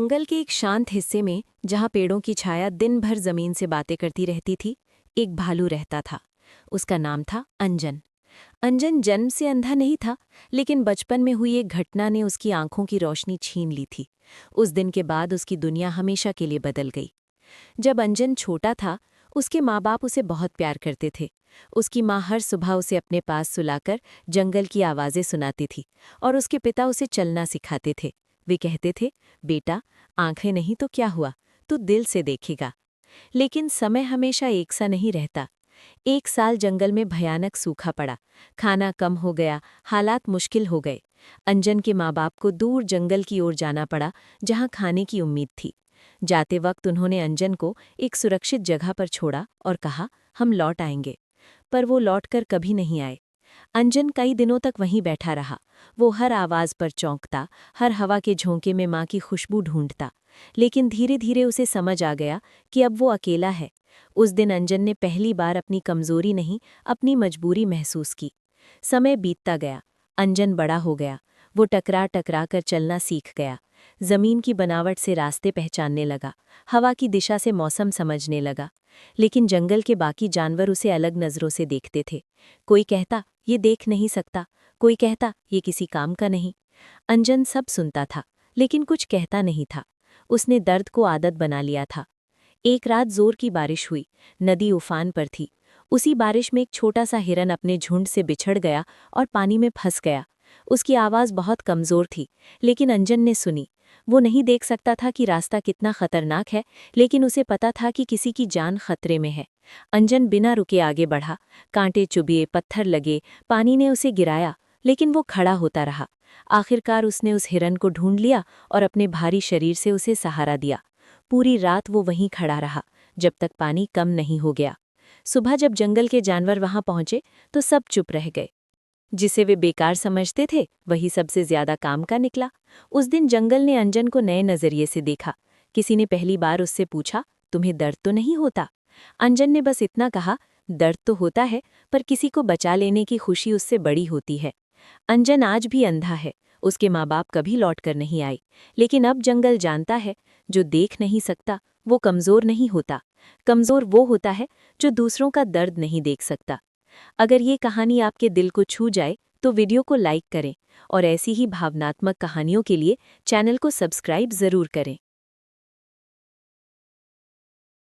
जंगल के एक शांत हिस्से में, जहां पेड़ों की छाया दिन भर जमीन से बातें करती रहती थी, एक भालू रहता था। उसका नाम था अंजन। अंजन जन्म से अंधा नहीं था, लेकिन बचपन में हुई एक घटना ने उसकी आंखों की रोशनी छीन ली थी। उस दिन के बाद उसकी दुनिया हमेशा के लिए बदल गई। जब अंजन छोटा था, उसके माँ बाप उसे बहुत प्यार करते थे। उसकी माँ हर सुबह उसे अपने पास सुलाकर जंगल की आवाज़ें सुनाती थी, और उसके पिता उसे चलना सिखाते थे। वे कहते थे, बेटा, आंखें नहीं तो क्या हुआ, तू दिल से देखेगा। लेकिन समय हमेशा एक सा नहीं रहता। एक साल जंगल में भयानक सूखा पड़ा। खाना कम हो गया, हालात मुश्किल हो गए। अंजन के माँ बाप को दूर जंगल की ओर जाना पड़ा, जहाँ खाने की उम्मीद थी। जाते वक्त उन्होंने अंजन को एक सुरक्षित जगह पर छोड़ा और कहा, हम लौट आएंगे। पर वो लौटकर कभी नहीं आए। अंजन कई दिनों तक वहीं बैठा रहा। वो हर आवाज़ पर चौंकता, हर हवा के झोंके में माँ की खुशबू ढूंढता। लेकिन धीरे धीरे उसे समझ आ गया कि अब वो अकेला है। उस दिन अंजन ने पहली बार अपनी कमज़ोरी नहीं, अपनी मजबूरी महसूस की। समय बीतता गया। अंजन बड़ा हो गया। वो टकरा टकरा कर चलना सीख गया। जमीन की बनावट से रास्ते पहचानने लगा, हवा की दिशा से मौसम समझने लगा। लेकिन जंगल के बाकी जानवर उसे अलग नज़रों से देखते थे। कोई कहता, ये देख नहीं सकता, कोई कहता, ये किसी काम का नहीं। अंजन सब सुनता था, लेकिन कुछ कहता नहीं था। उसने दर्द को आदत बना लिया था। एक रात जोर की बारिश हुई। नदी उफान पर थी। उसी बारिश में एक छोटा सा हिरन अपने झुंड से बिछड़ गया और पानी में फंस गया। उसकी आवाज़ बहुत कमज़ोर थी, लेकिन अंजन ने सुनी। वो नहीं देख सकता था कि रास्ता कितना खतरनाक है, लेकिन उसे पता था कि किसी की जान खतरे में है। अंजन बिना रुके आगे बढ़ा। कांटे चुभिए, पत्थर लगे, पानी ने उसे गिराया, लेकिन वो खड़ा होता रहा। आखिरकार उसने उस हिरन को ढूंढ लिया और अपने भारी शरीर से उसे सहारा दिया। पूरी रात वो वहीं खड़ा रहा, जब तक पानी कम नहीं हो गया। सुबह जब जंगल के जानवर वहां पहुंचे, तो सब चुप रह गए। जिसे वे बेकार समझते थे, वही सबसे ज्यादा काम का निकला। उस दिन जंगल ने अंजन को नए नजरिए से देखा। किसी ने पहली बार उससे पूछा, तुम्हें दर्द तो नहीं होता? अंजन ने बस इतना कहा, दर्द तो होता है, पर किसी को बचा लेने की खुशी उससे बड़ी होती है। अंजन आज भी अंधा है। उसके माँ बाप कभी लौट कर नहीं आए। लेकिन अब जंगल जानता है, जो देख नहीं सकता वो कमज़ोर नहीं होता। कमज़ोर वो होता है जो दूसरों का दर्द नहीं देख सकता। अगर ये कहानी आपके दिल को छू जाए, तो वीडियो को लाइक करें, और ऐसी ही भावनात्मक कहानियों के लिए चैनल को सब्सक्राइब ज़रूर करें।